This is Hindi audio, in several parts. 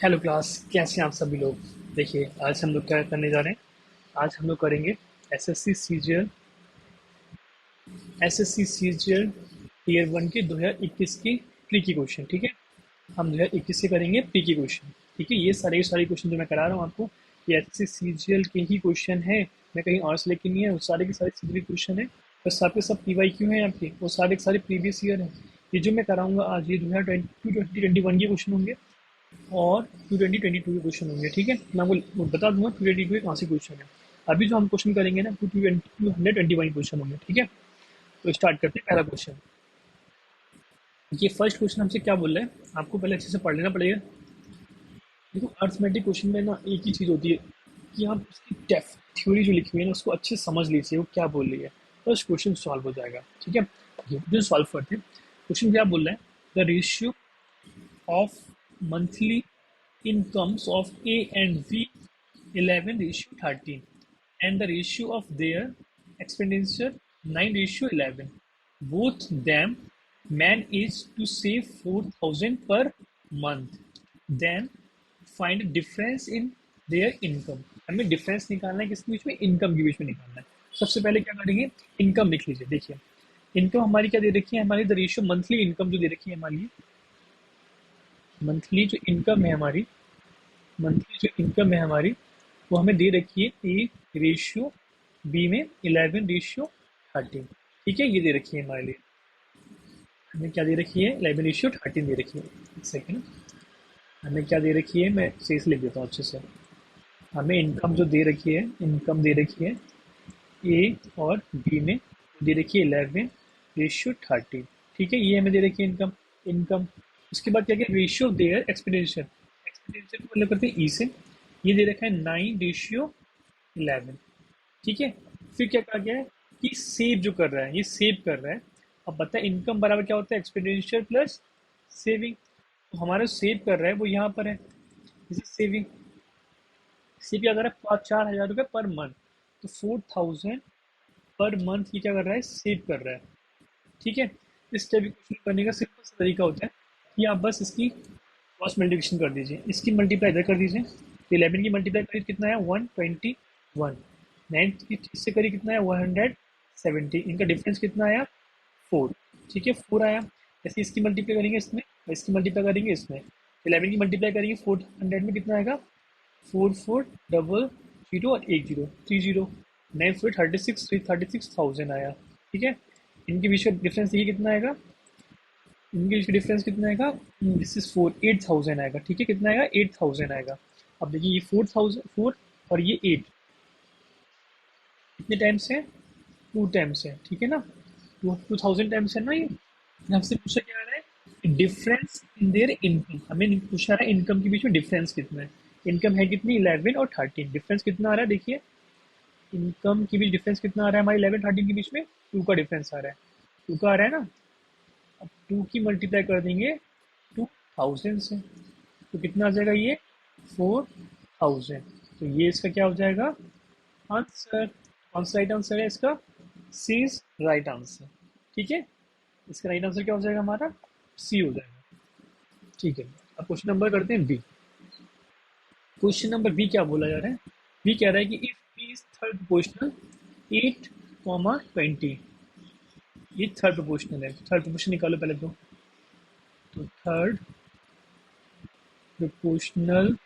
हेलो क्लास, कैसे हैं आप सभी लोग। देखिए, आज हम लोग क्या करने जा रहे हैं। आज हम लोग करेंगे SSC CGL SSC CGL tier 1 के 2021 की प्री की क्वेश्चन। ठीक है, हम 2021 से करेंगे प्री की क्वेश्चन। ठीक है, ये सारे क्वेश्चन जो मैं करा रहा हूँ आपको, ये एसएससी सीजीएल के ही क्वेश्चन है। मैं कहीं और से लेके नहीं है, वो सारे के सारे सीजीएल क्वेश्चन है। बस सबके सब पीवाईक्यू हैं आपके, वो सारे के सारे प्रीवियस ईयर हैं। ये जो मैं कराऊंगा आज, ये 2021 के क्वेश्चन होंगे और 2022 के क्वेश्चन होंगे। ठीक है, मैं आपको बता दूंगा 2022 के कहाँ से क्वेश्चन है। अभी जो हम क्वेश्चन करेंगे ना, 221 क्वेश्चन होंगे। ठीक है, तो स्टार्ट करते हैं पहला क्वेश्चन। ये फर्स्ट क्वेश्चन हमसे क्या बोल रहा है, आपको पहले अच्छे से पढ़ लेना पड़ेगा। देखो, अर्थमेटिक क्वेश्चन में ना एक ही चीज़ होती है कि आप उसकी डेफ थ्योरी जो लिखी हुई है ना, उसको अच्छे से समझ लीजिए वो क्या बोल रही है, बस क्वेश्चन सॉल्व हो जाएगा। ठीक है, ये क्वेश्चन सॉल्व करते हैं। क्वेश्चन क्या बोल रहा है, the ratio of monthly incomes of A and B 11:13 and the ratio of their expenditure 9:11. Both them manage to save 4,000 per month. Then find difference in their income. हमें डिफरेंस निकालना है, किसके बीच में, इनकम के बीच में निकालना है। सबसे पहले क्या करेंगे, इनकम लिख लीजिए। देखिए, इनकम हमारी क्या दे रखी है, हमारी द रेशियो मंथली इनकम जो दे रखी है हमारी, मंथली जो इनकम है हमारी, मंथली जो इनकम है हमारी, वो हमें दे रखी है ए रेशियो बी में 11:13। ठीक है, ये दे रखी है हमारे लिए। हमें क्या दे रखी है, 11:13 दे रखी है। एक सेकेंड, हमें क्या दे रखी है, मैं सही से लिख देता हूँ अच्छे से। हमें इनकम जो दे रखी है, इनकम दे रखी है ए और बी में, दे रखी है 11:13। ठीक है, ये हमें दे रखी है इनकम। इनकम, उसके बाद क्या क्या, रेशियो देयर एक्सपेंडिचर। एक्सपेंडिचर को मतलब करते हैं ई से। ये दे रखा है 9:11। ठीक है, फिर क्या कहा गया है कि सेव जो कर रहा है, ये सेव कर रहा है। अब बता, इनकम बराबर क्या होता है, एक्सपेंडिचर प्लस सेविंग। तो हमारा सेव कर रहा है वो यहाँ पर है, जैसे सेविंग। सेव क्या कर रहा है, 4,000 रुपये पर मंथ। तो 4,000 पर मंथ ये क्या कर रहा है, सेव कर रहा है। ठीक है, इस टाइप के क्वेश्चन करने का सिंपल सा तरीका होता है कि आप बस इसकी क्रॉस मल्टीप्लिकेशन कर दीजिए, इसकी मल्टीप्लाई इधर कर दीजिए। तो 11 की मल्टीप्लाई करिए कितना है, 121। 9 की इससे करिए कितना है, 170। इनका डिफरेंस कितना आया, 4। ठीक है, 4 आया। जैसे इसकी मल्टीप्लाई करेंगे इसमें, इसकी मल्टीप्लाई करेंगे इसमें, 11 की मल्टीप्लाई करेंगे 400 में, कितना आएगा, 4400 और 10 30। 9 4 36, 36,000 आया। ठीक है, इनके बीच का डिफरेंस ये कितना आएगा, इनके बीच का डिफरेंस कितना आएगा, दिस इज 8,000 आएगा। ठीक है, कितना आएगा, 8,000 आएगा। अब देखिए, ये 4,000 और ये 8 कितने टाइम्स है, 2 टाइम्स है। ठीक है ना, 2,000 टाइम्स है ना ये। हमसे पूछा क्या आ रहा है, डिफरेंस इन देयर इनकम। हमें पूछा रहा है इनकम के बीच में डिफरेंस कितना है। इनकम है कितनी, 11 और 13। डिफरेंस कितना आ रहा है, देखिए, इनकम के बीच डिफरेंस कितना आ रहा है हमारे 11 13 के बीच में, 2 का डिफरेंस आ रहा है। 2 का आ रहा है ना। अब 2 की मल्टीप्लाई कर देंगे 2,000 से, तो कितना आ जाएगा ये, 4,000। तो ये इसका क्या हो जाएगा, आंसर। कौन सा राइट आंसर है इसका, सी इज राइट आंसर। ठीक है, इसका राइट आंसर क्या हो जाएगा हमारा, सी हो जाएगा। ठीक है, अब क्वेश्चन नंबर करते हैं बी। क्वेश्चन नंबर बी क्या बोला जा रहा है, बी कह रहा है कि if B is third proportional 8, 20। ये थर्ड प्रोपोर्शनल है, थर्ड प्रोपोर्शनल निकालो पहले तो थर्ड प्रोपोर्शनल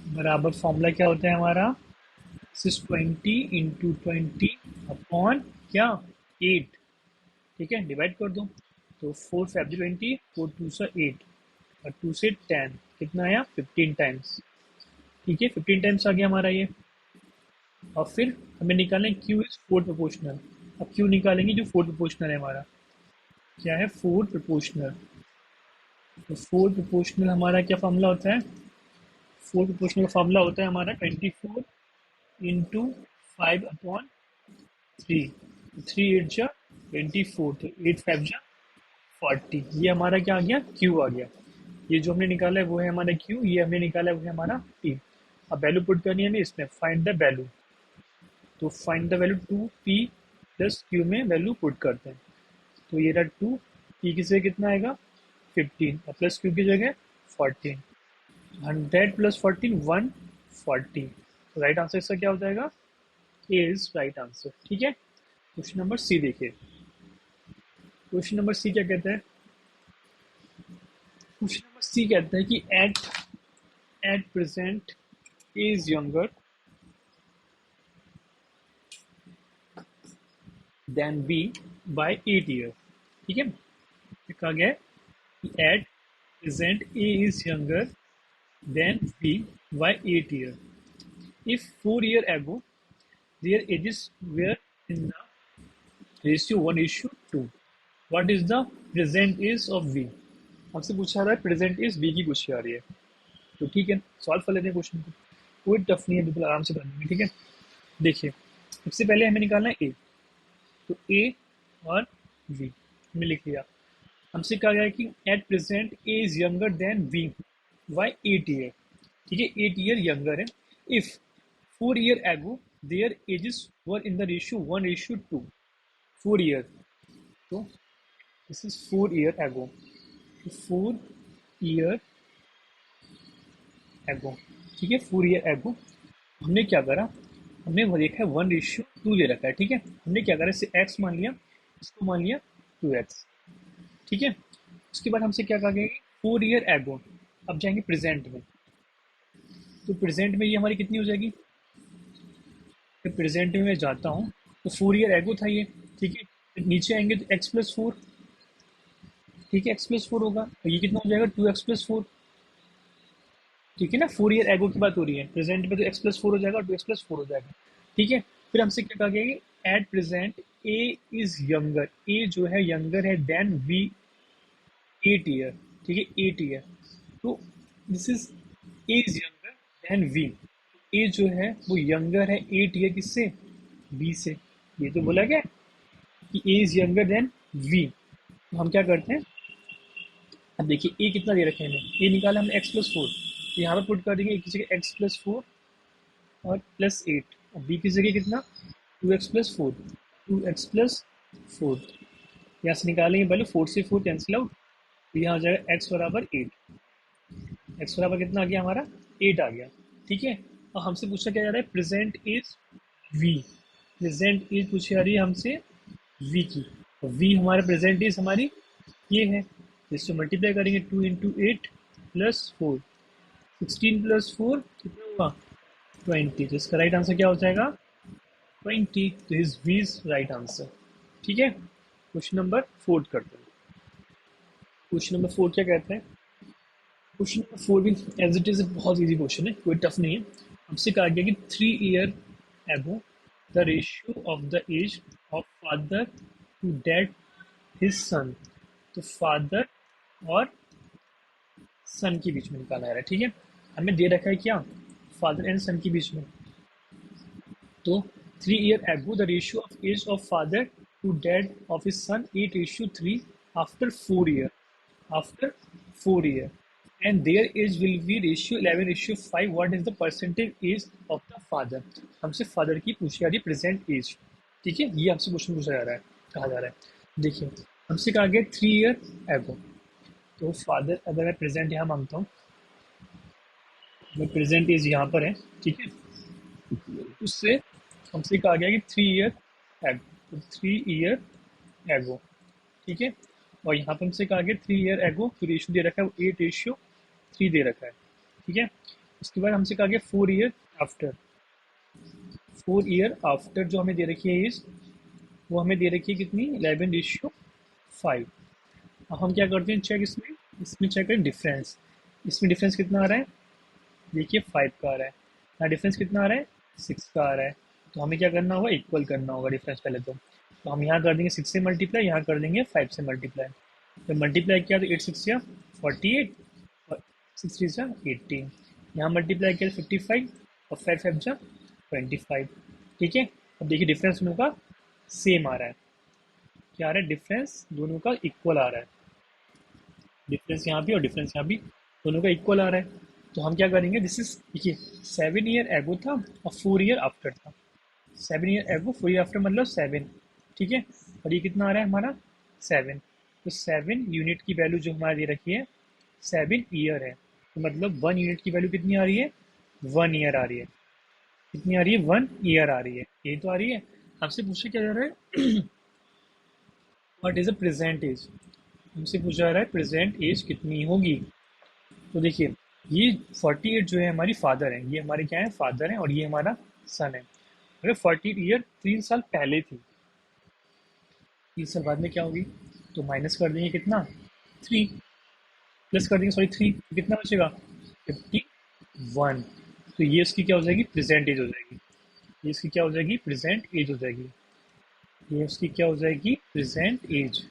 बराबर फॉर्मूला क्या होता है हमारा, 620 × 20 अपॉन क्या, 8। ठीक है, डिवाइड कर दो। तो 4 5 20, 4 2 8 और 2 से 10, कितना आया, 15 टाइम्स। ठीक है, 15 टाइम्स आ गया हमारा ये। और फिर हमें निकालना है क्यू इज फोर्थ प्रोपोर्शनल। अब क्यू निकालेंगे जो फोर्थ प्रोपोर्शनल है हमारा, क्या है, फोर्थ प्रोपोर्शनल। तो फोर्थ प्रोपोर्शनल हमारा क्या फॉर्मूला होता है, फोर्थ प्रोपोर्शनल का फॉर्मूला होता है हमारा 24 × 5/3। 3 8 जा 24, तो 8 5 जा 40। ये हमारा क्या आ गया, क्यू आ गया। ये जो हमने निकाला है वो है हमारा क्यू, ये हमने निकाला है वो है हमारा पी। अब वैल्यू पुट करनी है हमें इसमें, फाइंड द वैल्यू। तो find the value 2p plus Q में वैल्यू पुट करते हैं। तो ये रहा 2, पी की जगह कितना आएगा, 15 और प्लस क्यू की जगह 14, 100 प्लस 14 140। राइट आंसर इसका क्या हो जाएगा? ए इज राइट आंसर। ठीक है, क्वेश्चन नंबर सी देखिए। क्वेश्चन नंबर सी क्या कहता है? क्वेश्चन नंबर सी कहता है कि at present A is younger than B by 8 year. ठीक है, कहा गया है कि at present A is younger than B by 8 year. If 4 year ago their ages were in the ratio 1:2, what is the present age of v? हमसे पूछा रहा है प्रेजेंट एज बी की पूछी आ रही है। तो ठीक है, सॉल्व कर लेते हैं क्वेश्चन को। कोई टफ नहीं है, बिल्कुल आराम से कर लेंगे। ठीक है, देखिए सबसे पहले हमें निकालना है ए। तो ए और वी हमने लिख लिया। हमसे कहा गया है कि at present A is younger than B by 8 year. ठीक है, 8 ईयर यंगर है। If 4 year ago their ages were in the ratio 1:2, 4 year। तो this is 4 year ago। 4 year ago। ठीक है, 4 year ago हमने क्या करा? हमने वो देखा है 1:2 दे रखा है। ठीक है, हमने क्या करा, इसे x मान लिया, इसको मान लिया 2x। ठीक है, उसके बाद हमसे क्या कहा गया? 4 year ago। अब जाएंगे प्रेजेंट में। तो प्रेजेंट में ये हमारी कितनी हो जाएगी? फिर प्रेजेंट में मैं जाता हूँ तो 4 year एगो था ये। ठीक है, फिर नीचे आएंगे तो x+4। ठीक है, x+4 होगा और ये कितना हो जाएगा? 2x+4। ठीक है ना, 4 year एगो की बात हो रही है, प्रेजेंट में तो x+4 हो जाएगा और 2x+4 हो जाएगा। ठीक है, फिर हमसे क्या कहा गया कि at present A is younger, A जो है यंगर है देन वी 8 year। ठीक है, 8 year। तो this is A is younger than we. A जो है वो यंगर है 8 year किससे? बी से। ये तो बोला गया कि ए इज यंगर देन वी। तो हम क्या करते हैं, अब देखिए ए कितना दे रखे हैं हमें, ए निकाला हमने x+4, तो यहाँ पर पुट कर देंगे एक की जगह x+4 और +8, और बी की जगह कितना? 2x+4, 2x+4। यहाँ से निकालेंगे पहले, 4 से 4 कैंसिल आउट, तो यहाँ हो जाएगा x बराबर 8। एक्स बराबर कितना आ गया हमारा? 8 आ गया। ठीक है, और हमसे पूछा क्या जा रहा है? Present is B. Present is पूछी जा रही है हमसे वी की। तो वी हमारा प्रेजेंट इज हमारी ये है, इसको मल्टीप्लाई करेंगे 2 × 8 + 4, 16 + 4 कितना हुआ? 20। तो इसका राइट आंसर क्या हो जाएगा? 20। तो is B is right answer. ठीक है, क्वेश्चन नंबर 4 करते हैं। क्वेश्चन नंबर 4 क्या कहते हैं? क्वेश्चन नंबर 4 भी एज इट इज बहुत इजी क्वेश्चन है, कोई टफ नहीं है। हमसे कहा गया कि 3 year ago the ratio of the age of father to that his son. तो फादर और सन के बीच में निकाला जा रहा है। ठीक है, हमें दे रखा है क्या? फादर एंड सन के बीच में। तो 3 year ago the ratio of age of father to dead of his son 8:3 after 4 year, after 4 year, and their age will be ratio 11:5। what is the percentage age of the father? हमसे फादर की पूछी जा रही है प्रेजेंट एज। ठीक है, ये हमसे क्वेश्चन पूछा जा रहा है, कहा जा रहा है। देखिए हमसे कहा गया 3 year ago। तो फादर अगर मैं प्रेजेंट यहाँ मांगता हूँ, मैं प्रेजेंट एज यहाँ पर है। ठीक है, उससे हमसे कहा गया कि 3 year एगो, 3 year एगो। ठीक है, और यहाँ पर हमसे कहा गया 3 year एगो जो रेशियो दे रखा है वो 8:3 दे रखा है। ठीक है, उसके बाद हमसे कहा गया 4 year आफ्टर। 4 year आफ्टर जो हमें दे रखी है एज, वो हमें दे रखी है कितनी? 11:5। अब हम क्या करते हैं चेक, इसमें चेक करें डिफरेंस। इसमें डिफरेंस कितना आ रहा है? देखिए 5 का आ रहा है। यहाँ डिफरेंस कितना आ रहा है? 6 का आ रहा है। तो हमें क्या करना होगा? इक्वल करना होगा डिफरेंस पहले तो हम यहाँ कर देंगे 6 से मल्टीप्लाई, यहाँ कर देंगे 5 से मल्टीप्लाई। जब मल्टीप्लाई किया तो 8 6 या 48 और 6 3 जा 18। यहाँ मल्टीप्लाई किया 55 और 5 5 जा 25। ठीक है, अब देखिए डिफरेंस दोनों का सेम आ रहा है। क्या आ रहा है? डिफरेंस दोनों का इक्वल आ रहा है। डिफरेंस यहाँ भी और डिफरेंस यहाँ भी दोनों का इक्वल आ रहा है। तो हम क्या करेंगे, दिस इज देखिए 7 year एगो था और 4 year आफ्टर था। 7 year एगो 4 year आफ्टर मतलब 7। ठीक है, और ये कितना आ रहा है हमारा? 7। तो 7 यूनिट की वैल्यू जो हमारी दे रखी है 7 ईयर है। तो मतलब 1 यूनिट की वैल्यू कितनी आ रही है, 1 ईयर आ रही है। कितनी आ रही है, 1 ईयर आ रही है, यही तो आ रही है। हमसे पूछा क्या जा रहा है, what is the present age. हमसे पूछा जा रहा है प्रेजेंट एज कितनी होगी। तो देखिए, ये 48 जो है हमारी फादर है, ये हमारे क्या है, फादर है, और ये हमारा सन है। अगर 48 ईयर 3 साल पहले थी, 3 साल बाद में क्या होगी, तो माइनस कर देंगे कितना, 3, प्लस कर देंगे सॉरी 3, तो कितना बचेगा, 51। तो ये इसकी क्या हो जाएगी, प्रेजेंट एज हो जाएगी। ये इसकी क्या हो जाएगी, प्रेजेंट एज हो जाएगी। ये उसकी क्या हो जाएगी, प्रेजेंट एज,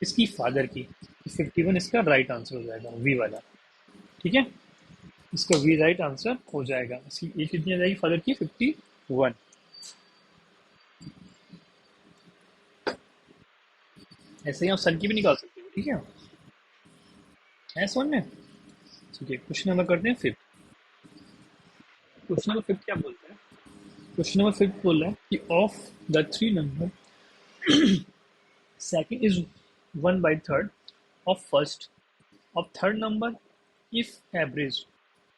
इसकी फादर की। 51 इसका राइट आंसर हो जाएगा, वी वाला। ठीक है, इसका वी राइट आंसर हो जाएगा। इसकी एज कितनी आ जाएगी फादर की, 51। ऐसे ही आप सन की भी निकाल सकते हो, ठीक है समझ में। ठीक है, क्वेश्चन नंबर करते हैं फिफ्थ। क्वेश्चन नंबर फिफ्थ क्या बोलता है, क्वेश्चन नंबर फिफ्थ बोल रहा है कि of the three number, second is 1/3 of first of third number if average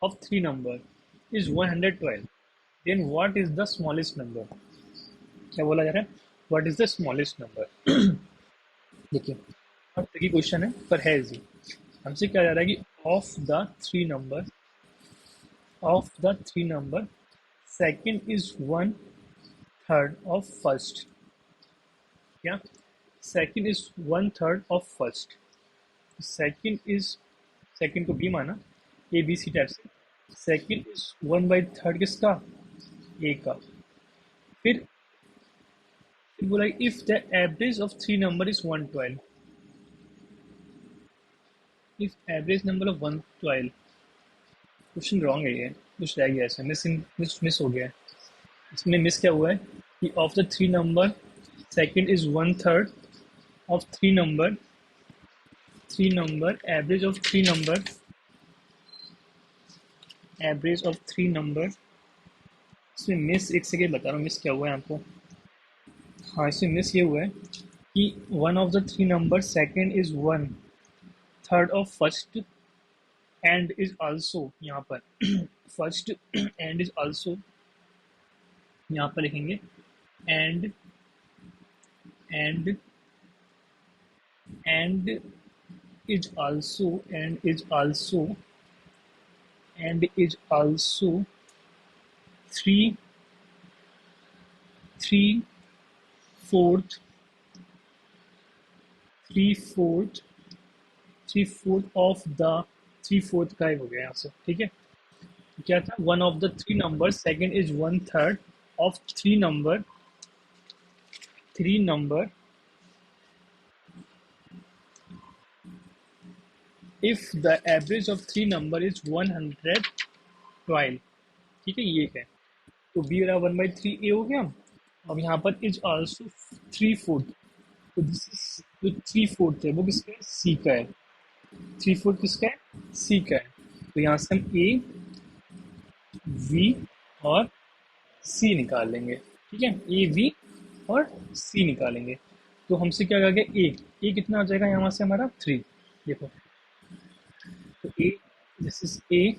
of three number is 112, then what is the smallest number। क्या बोला जा रहा है, what is the smallest number। देखिए, बहुत ट्रिकी क्वेश्चन है पर है इजी। हमसे क्या जा रहा है कि of the three number second is 1/3 of first. क्या, second is 1/3 of first. Second is, second को बी माना, ए बी सी टाइप से। सेकंड इज 1/3 किसका, ए का। फिर बोला if the average of three number is 112, if average number of 112। Question wrong है ये, कुछ रह गया ऐसे, मिस हो गया है। इसमें मिस क्या हुआ है कि of the three number second is 1/3 of three number average of three number. इसमें मिस, एक सेकेंड बता रहा हूँ मिस क्या हुआ है आपको। हाँ, इसमें मिस ये हुआ है कि one of the three number second is 1/3 of first and is also, यहाँ पर फर्स्ट एंड इज आल्सो, यहाँ पर लिखेंगे and and and is also three three fourth three fourth three fourth of the, three fourth का ही हो गया यहाँ से। ठीक है, क्या था, one of the three number second is 1/3 of three number if the average of three number is 112। ठीक है, ये है। तो बी वाला 1/3 ए हो गया। अब यहाँ पर इज आल्सो 3/4, तो दिस इज जो 3/4 है वो किसका है, सी का है। 3/4 किसका है, सी का है। तो यहाँ से हम ए, वी और सी निकाल लेंगे। ठीक है, ए वी और सी निकालेंगे। तो हमसे क्या आ गया, ए कितना आ जाएगा यहाँ से हमारा 3। देखो, तो ए, दिस इज ए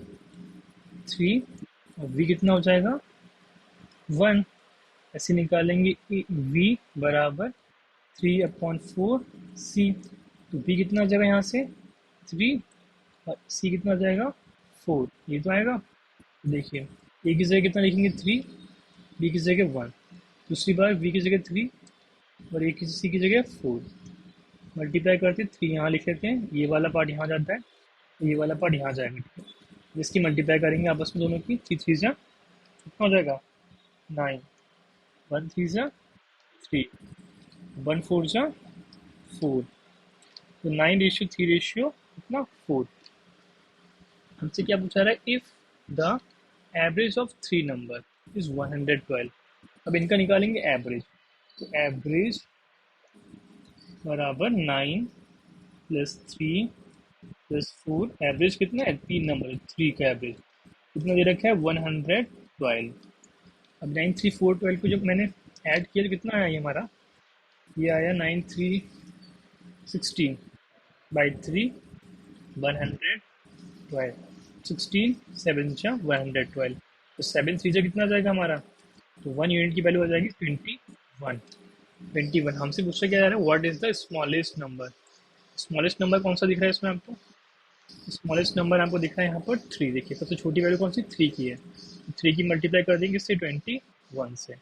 3, और वी कितना हो जाएगा 1। ऐसे निकालेंगे वी बराबर 3/4 सी। तो बी कितना आ जाएगा यहाँ से 3, और सी कितना आ जाएगा 4, ये तो आएगा। देखिए, ए की जगह कितना लिखेंगे 3, बी की जगह 1, दूसरी बार वी की जगह 3 और ए की सी की जगह 4। मल्टीप्लाई करते 3 यहाँ लिख लेते हैं, ये वाला पार्ट यहाँ जाता है, ये वाला पार्ट यहाँ जाएगा। ठीक है, जिसकी मल्टीप्लाई करेंगे आपस में दोनों की, 3 3 जा कितना हो जाएगा 9, 1 3 जा 3, 1 4 जा 4। तो 9:3 कितना 4। हमसे क्या पूछा रहा है, if the average of three number is 112। अब इनका निकालेंगे एवरेज। तो एवरेज बराबर 9 + 3 + 4, एवरेज कितना है, 3 नंबर, 3 का एवरेज कितना दे रखा है 112। अब 9 3 4 12 को जब मैंने ऐड किया तो कितना आया ये हमारा, ये आया 9 3 16/3 112। 16, 7 जा 112, तो 7 3 जा कितना जाएगा हमारा, तो 1 यूनिट की वैल्यू हो जाएगी 21। 21 हमसे पूछा क्या जा रहा है, what is the smallest number. Smallest number कौन सा दिख रहा है इसमें आपको, स्मॉलेस्ट नंबर आपको दिख रहा है यहाँ पर 3। देखिए सबसे छोटी वैल्यू कौन सी, 3 की है, तो 3 की मल्टीप्लाई कर देंगे इससे 21 से,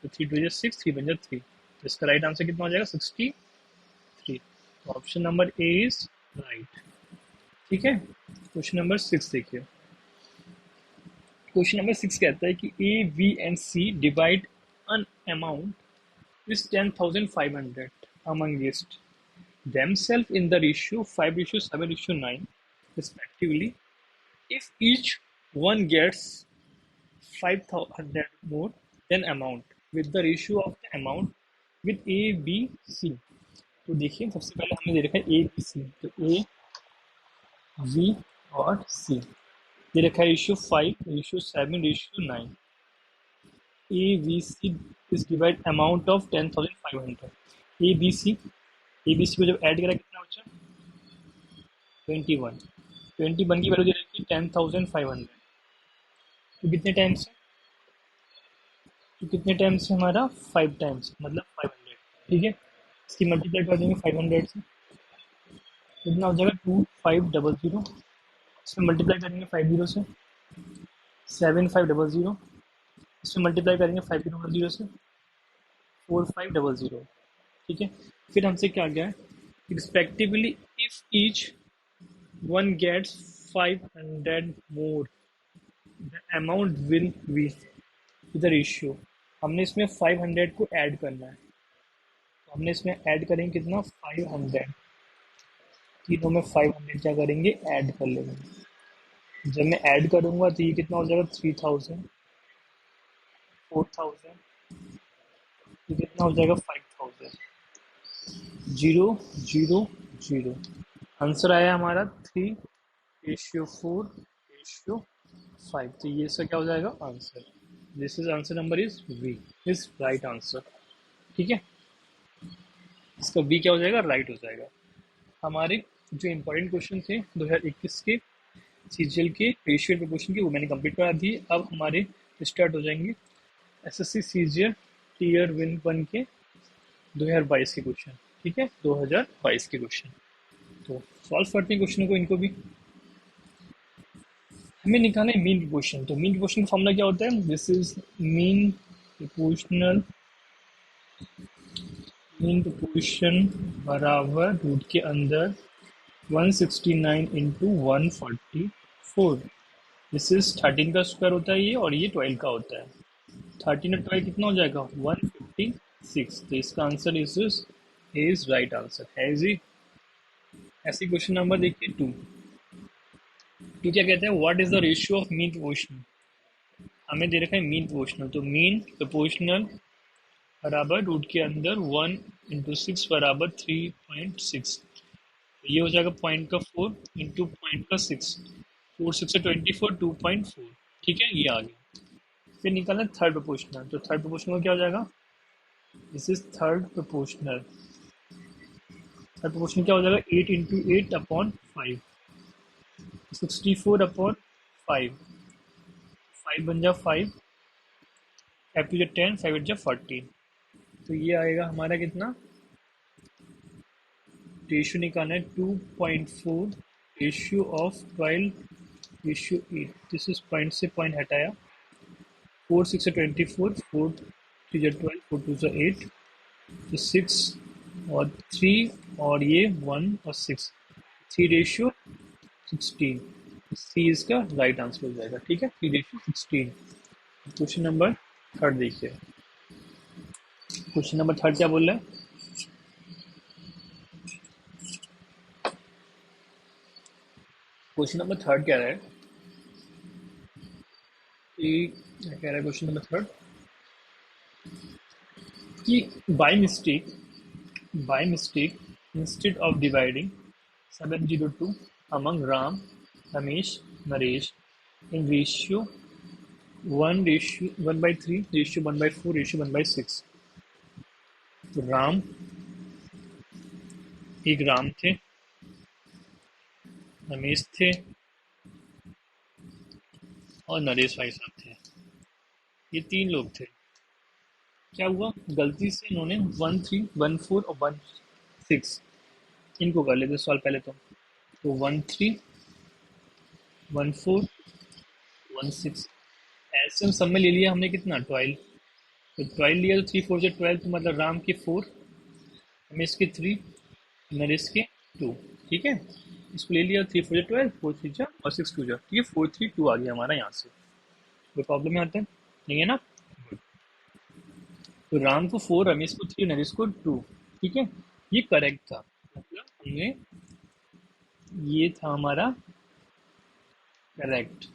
तो 3 2 6, 3 1 3, तो इसका राइट आंसर कितना हो जाएगा 63। तो option number A is right. ठीक है, क्वेश्चन नंबर 6 देखिए। क्वेश्चन नंबर 6 कहता है कि A B and C divide an amount is 10,500 among guests themselves in the ratio 5:7:9 respectively. If each one gets 500 more than amount with the ratio of the amount with A, B, C. तो देखिए सबसे पहले हमने दे रखा है A, B, C, तो A, B और C। ये रखा है ratio 5, ratio 7, ratio 9। A B C is divide amount of 10,500। A B C, A B C को जब ऐड करा कितना बचा, 21। 21 की वैल्यू दे रखी है 10,500, तो कितने टाइम्स है, तो कितने टाइम्स है हमारा 5 टाइम्स, मतलब 500। ठीक है, इसकी मल्टीप्लाई कर देंगे 500 से, कितना हो जाएगा 2500। इसमें मल्टीप्लाई करेंगे 50 से, 7500। इसमें मल्टीप्लाई करेंगे 5000 से, 4500। ठीक है, फिर हमसे क्या गया है, respectively if each one gets 500 more the amount will be the ratio. हमने इसमें 500 को ऐड करना है, तो हमने इसमें ऐड करेंगे कितना 500, तीनों में 500 क्या करेंगे ऐड कर लेंगे। जब मैं ऐड करूंगा तो ये कितना हो जाएगा 3000, 4000, ये कितना हो जाएगा 5000, 0 0 0। आंसर आया हमारा 3:4:5, तो ये इसका क्या हो जाएगा answer. This is answer number is B is right answer. ठीक है, इसका बी क्या हो जाएगा, राइट हो जाएगा। हमारे जो इंपॉर्टेंट क्वेश्चन थे 2021 के सीजीएल के रेशियो प्रोपोर्शन के, वो मैंने कंप्लीट करा दिए। अब हमारे स्टार्ट हो जाएंगे एसएससी सीजीएल टीयर 1 के 2022 के क्वेश्चन। ठीक है, 2022 के क्वेश्चन, तो सॉल्व करते हैं क्वेश्चन को, इनको भी। हमें निकालना है मीन प्रोपोर्शन, तो मीन प्रोपोर्शन का फॉर्मूला क्या होता है, दिस इज मीन प्रोपोर्शन बराबर रूट के अंदर 169 इंटू 144। दिस इज 13 का स्क्वायर होता है ये, और ये 12 का होता है। 13 और 12 कितना हो जाएगा 156, तो इसका आंसर इज राइट आंसर है जी। ऐसी क्वेश्चन नंबर देखिए 2। तो क्या कहते हैं, what is the ratio of mean proportional. हमें दे रखा है मीन प्रोपोर्शनल, तो मीन प्रोपोर्शनल बराबर रूट के अंदर 1 इंटू 6 बराबर 3.6, ये हो जाएगा पॉइंट का 4 इंटू पॉइंट का 6, 4 6 से 24, 2.4। ठीक है, ये आ गया। फिर निकालना थर्ड प्रोपोर्शनल, तो थर्ड प्रोपोर्शनल क्या हो जाएगा, this is third proportional. Third proportional क्या हो जाएगा 8 इंटू 8 अपॉन 5, 64 अपॉन 5, 5 बन जा 5, 5 टू जा 10, 5 8 जा 14, तो ये आएगा हमारा कितना, रेशियो निकालना है 2.4 ratio of 12 ratio 8। This is point से पॉइंट हटाया, 4 6 से 24, 4 3 जा 12, 4 2 जा 8, तो 6 और 3 और ये 1 और 6, 3:16, सी इसका राइट आंसर हो जाएगा। ठीक है, 3:16। क्वेश्चन नंबर थर्ड देखिए, क्वेश्चन नंबर थर्ड क्या बोल रहा है, क्वेश्चन नंबर थर्ड क्या है कि क्या कह रहा है क्वेश्चन नंबर थर्ड कि by mistake instead of dividing 702 among Ram, Ramesh, Naresh in ratio 1:3, ratio 1/4, ratio 1/6। तो राम, एक राम थे, रमेश थे, और नरेश भाई साहब थे। ये 3 लोग थे। क्या हुआ, गलती से इन्होंने 13, 14 और 16 इनको कर लेते सॉल्व पहले तो। 13, 14, 16 ऐसे हम सब में ले लिया हमने कितना 12। तो 12 लिया तो 3 4 से 12, तो मतलब राम के 4, रमेश के 3, नरेश के 2। ठीक है, इसको ले लिया 3 4 से 12, 4 3 और 6 2 ठीक है, 4 3 2 आ गया हमारा यहाँ से। कोई प्रॉब्लम यहाँ तक नहीं है ना। तो राम को 4, रमेश को 3, नरेश को 2। ठीक है, ये करेक्ट था, मतलब हमने, ये था हमारा करेक्ट।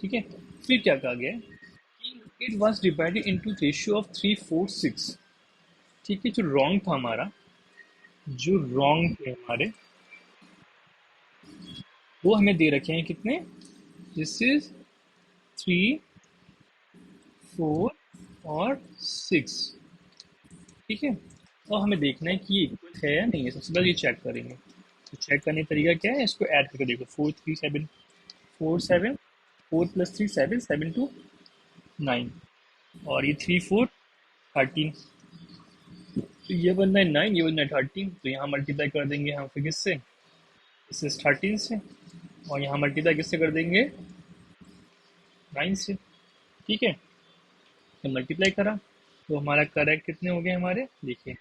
ठीक है, फिर क्या कहा गया कि it was divided into ratio of 3 4 6। ठीक है, जो रॉन्ग था हमारा, जो रॉन्ग थे हमारे, वो हमें दे रखे हैं कितने, दिस इज 3 4 और 6। ठीक है, और हमें देखना है कि ये इक्वल है या नहीं है, सबसे पहले ये चेक करेंगे। तो चेक करने का तरीका क्या है, इसको ऐड करके देखो, 4 3 7, 4 7, 4 + 3 7, 7 2 9, और ये 3 4 13। तो ये बनना है 9, ये बनना है 13, तो यहाँ मल्टीप्लाई कर देंगे हम फिर किससे, इससे 13 से, और यहाँ मल्टीप्लाई किससे कर देंगे, 9 से। ठीक है, तो मल्टीप्लाई करा तो हमारा करेक्ट कितने हो गए हमारे, देखिए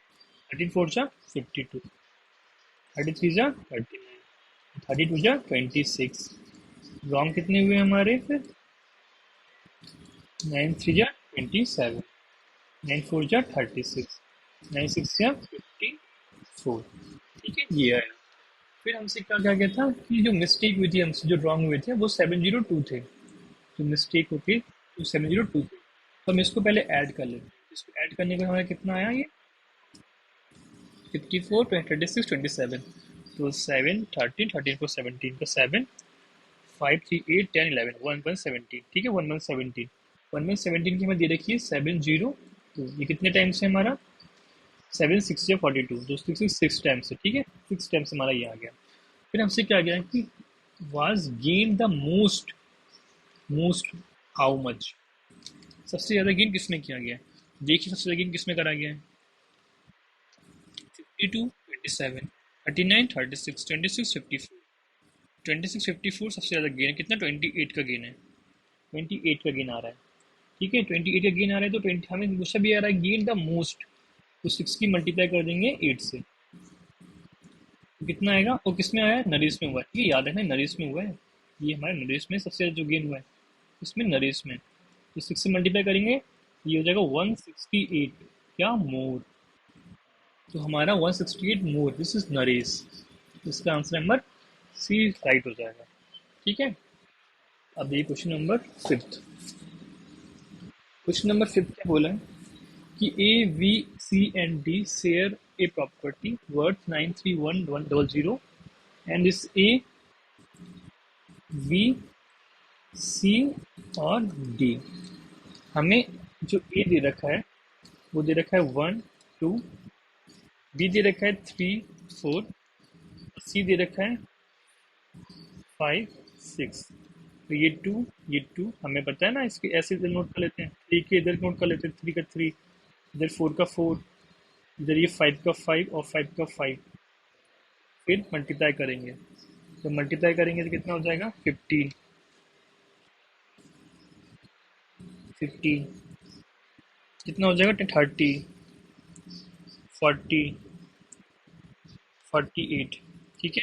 13 4 × 52, 33 × 39, 32 × 26। रॉन्ग कितने हुए हमारे फिर, 9 3 × 27, 9 4 × 36, 9 6 × 54। ठीक है, ये आया। फिर हमसे क्या क्या गया था कि जो मिस्टेक हुई थी हमसे, जो रॉन्ग हुए थे वो 702 थे, जो मिस्टेक होके वो 702 थे। तो हम इसको पहले ऐड कर लेते हैं। इसको ऐड करने के बाद हमारा कितना आया, ये 54 36 27। तो 7 13 13 को 17 का 7 5 3 8 10 11 1 1 17। ठीक है, 1 1 17, 1 1 17 की हमें दे रखी है 702। ये कितने टाइम्स है हमारा, 7 6 42, तो 6 टाइम्स है। ठीक है, 6 टाइम्स हमारा ये आ गया। फिर हमसे क्या गया कि was gain the most, most how much, सबसे ज़्यादा गेन किसमें किया गया है। देखिए सबसे ज़्यादा गेन किसमें करा गया है, 52 27, 39 36, 26 54। 26 54 सबसे ज़्यादा गेन है, कितना 28 का गेन है, 28 का गेन आ रहा है। ठीक है, 28 का गेन आ रहा है, तो 20 हमें मुझसे भी आ रहा है गेन द मोस्ट, तो 6 की मल्टीप्लाई कर देंगे 8 से, तो कितना आएगा, और किसमें आया है, नरेश में हुआ है। ठीक है, याद रखना नरेश में हुआ है, ये हमारे नरेश में सबसे ज़्यादा जो गेन हुआ है, इसमें नरेश में। तो 6 से मल्टीप्लाई करेंगे, ये हो जाएगा 168, क्या मोर, तो हमारा 168 मोर, दिस इज नरेश। इसका आंसर नंबर सी राइट हो जाएगा। ठीक है, अब ये क्वेश्चन नंबर 5। क्वेश्चन नंबर 5 क्या बोला है कि A B C and D share a property worth 931100, and is A B सी और डी, हमें जो ए दे रखा है वो दे रखा है 1 2, बी दे रखा है 3 4, सी दे रखा है 5 6। तो ये टू हमें पता है ना, इसके ऐसे इधर नोट कर लेते हैं, थ्री के इधर नोट कर लेते हैं, 3 का 3, इधर 4 का 4, इधर ये 5 का 5 और 5 का 5। फिर मल्टीप्लाई करेंगे, तो मल्टीप्लाई करेंगे तो कितना हो जाएगा 15, 15 कितना हो जाएगा 30, 40, 48। ठीक है,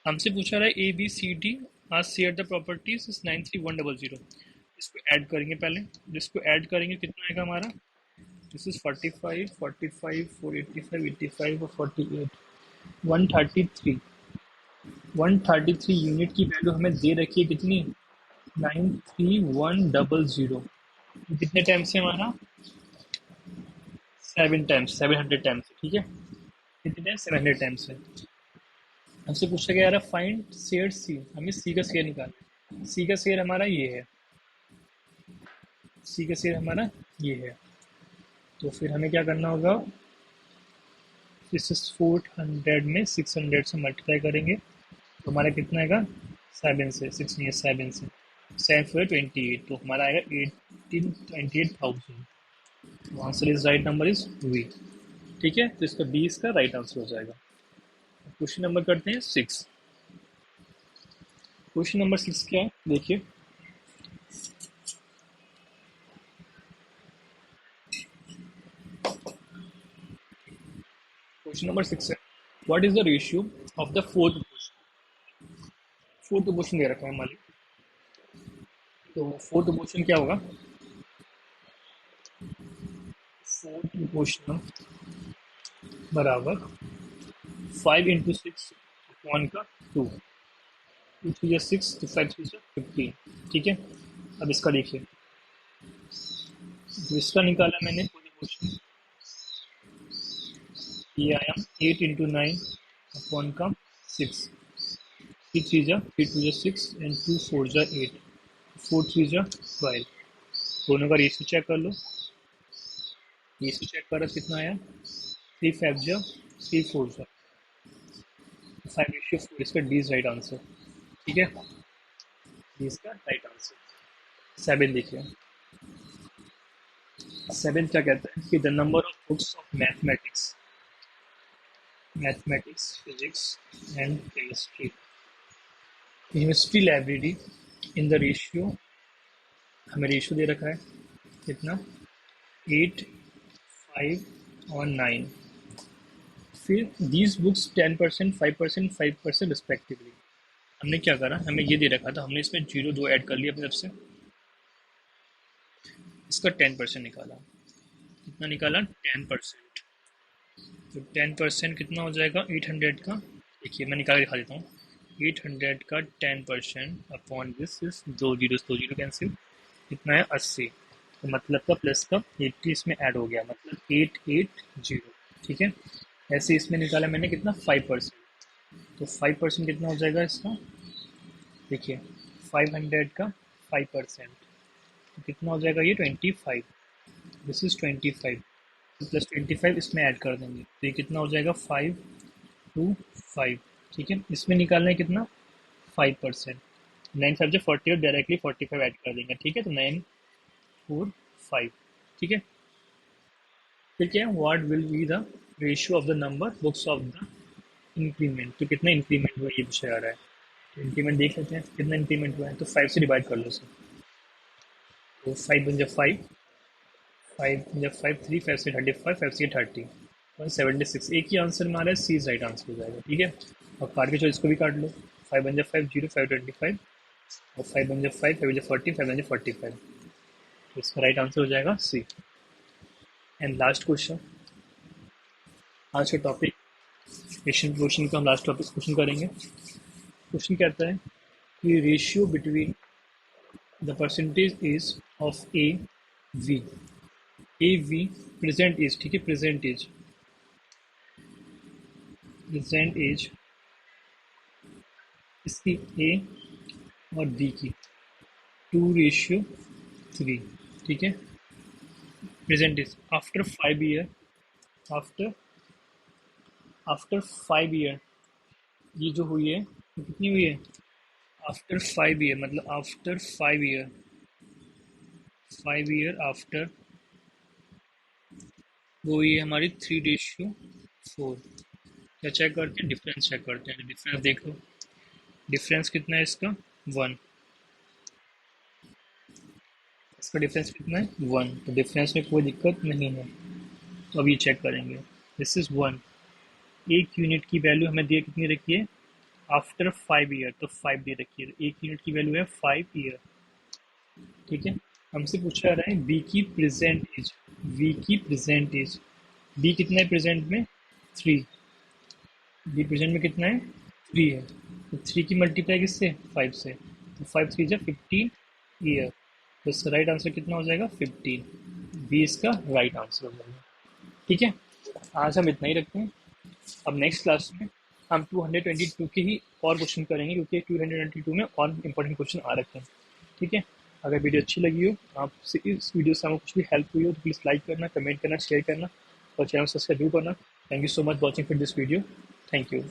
हमसे पूछा रहा है A B C D are share the properties is 93100। इसको ऐड करेंगे पहले, जिसको ऐड करेंगे कितना आएगा हमारा, दिस इज 45 45 485 85 और 48, 133। 133 यूनिट की वैल्यू हमें दे रखी है कितनी, 93100। कितने टाइम्स है हमारा, 7 टाइम्स, 700 टाइम्स। ठीक है, कितने टाइम्स, 700 टाइम्स है। हमसे पूछा गया फाइंड शेयर सी, हमें सी का शेयर निकालना है। सी का शेयर हमारा ये है, सी का शेयर हमारा ये है। तो फिर हमें क्या करना होगा, इस 400 में 600 से मल्टीप्लाई करेंगे, तो हमारा कितना आएगा, 7 से, 6 नहीं है 7 से। 7 4 28, तो हमारा आएगा 1828,000। Answer is right number is B. ठीक है, तो इसका बी इसका राइट आंसर हो जाएगा। क्वेश्चन नंबर करते हैं 6। क्वेश्चन नंबर 6 क्या है देखिए। क्वेश्चन नंबर 6 है, what is the ratio of the fourth portion. Fourth portion दे रखा है हमारे, तो फोर्थ पोर्शन क्या होगा। फोर्थ पोर्शन बराबर 5 इंटू 6 अपॉन का 2, 2 3 6 तो 5 3 15। ठीक है, अब इसका देखिए, तो इसका निकाला मैंने फोर्थ पोर्शन, ये आया 8 इंटू 9 अपॉन का 6, 3 3 3 2 6 एंड 2 4 8, 4 3 12। दोनों का रेशियो चेक कर लो, रेशियो चेक करो कितना आया, 3 5 3 4 5/4, इसका डी इज राइट आंसर। ठीक है, डी इसका राइट आंसर। 7 देखिए, 7 क्या कहता है कि the number of books of mathematics, mathematics physics and chemistry, chemistry library in the ratio, हमें रेशियो दे रखा है कितना, 8 5 और 9। फिर दीज बुक्स 10% 5% 5% रिस्पेक्टिवली। हमने क्या करा, हमें ये दे रखा था, हमने इसमें जीरो दो ऐड कर लिया अपनी तरफ से, इसका 10% निकाला। कितना निकाला, 10%। तो 10% कितना हो जाएगा 800 का, देखिए मैं निकाल के दिखा देता हूँ। 800 का 10% अपॉन दिस इज दो जीरो कैंसिल, कितना है 80। तो मतलब का प्लस का 80 इसमें ऐड हो गया, मतलब 880। ठीक है, ऐसे इसमें निकाला मैंने कितना 5%। तो 5% कितना हो जाएगा इसका, देखिए 500 का 5%, तो कितना हो जाएगा ये 25। दिस इज 25, तो प्लस 25 इसमें ऐड कर देंगे, तो ये कितना हो जाएगा 525। ठीक है, इसमें निकालना है कितना 5%, 9 5 40 और डायरेक्टली 45 ऐड कर देंगे। ठीक है, तो 945। ठीक है, फिर क्या है, what will be the ratio of the number books of the increment, तो कितना इंक्रीमेंट हुआ ये पूछा जा रहा है। तो इंक्रीमेंट देख लेते हैं कितना इंक्रीमेंट हुआ है, तो 5 से डिवाइड कर लो सर, तो 5 बन जाए 5, 5 जब 5 3 5 से 35, 5 से 30, 176। एक ही आंसर में आ रहा है, सी इज राइट आंसर हो जाएगा। ठीक है, और काट के चलो इसको भी काट लो, 5 बन जाए 5 0 5 25, और 5 बन जाए 5 5 बन जाए 40, 5 बन जाए 45, तो इसका राइट आंसर हो जाएगा सी। एंड लास्ट क्वेश्चन, आज का टॉपिक एशियन क्वेश्चन का हम लास्ट टॉपिक क्वेश्चन करेंगे। क्वेश्चन कहता है कि ratio between the percentage is of B, A B present age. ठीक है, प्रेजेंट एज इसकी ए और बी की 2:3। ठीक है, present age after 5 year, after after 5 year, ये जो हुई है तो कितनी हुई है, आफ्टर 5 ईयर, मतलब आफ्टर 5 ईयर, 5 ईयर आफ्टर, वो हुई है हमारी 3:4। क्या चेक करते हैं, डिफरेंस चेक करते हैं, डिफरेंस देख लो, डिफरेंस कितना है इसका 1, इसका डिफरेंस कितना है 1, तो डिफरेंस में कोई दिक्कत नहीं है। तो अब ये चेक करेंगे, दिस इज 1, एक यूनिट की वैल्यू हमें दे कितनी रखी है, आफ्टर 5 ईयर, तो 5 दे रखी है, एक यूनिट की वैल्यू है 5 ईयर। ठीक है, हमसे पूछा जा रहा है बी की प्रेजेंट एज, बी की प्रेजेंट एज, बी कितना है प्रेजेंट में 3, बी प्रेजेंट में कितना है 3 है, तो 3 की मल्टीप्लाई किससे 5 से, तो 5 3 जा 15 ईयर, तो इसका राइट आंसर कितना हो जाएगा 15, बी इसका राइट आंसर हो जाएगा। ठीक है, आज हम इतना ही रखते हैं। अब नेक्स्ट क्लास में हम 222 के ही और क्वेश्चन करेंगे, क्योंकि 222 में और इंपॉर्टेंट क्वेश्चन आ रखे हैं। ठीक है, अगर वीडियो अच्छी लगी हो, आपसे इस वीडियो से हमें कुछ भी हेल्प हुई हो, तो प्लीज़ लाइक करना, कमेंट करना, शेयर करना और चैनल सब्सक्राइब करना। Thank you so much watching for this video. Thank you.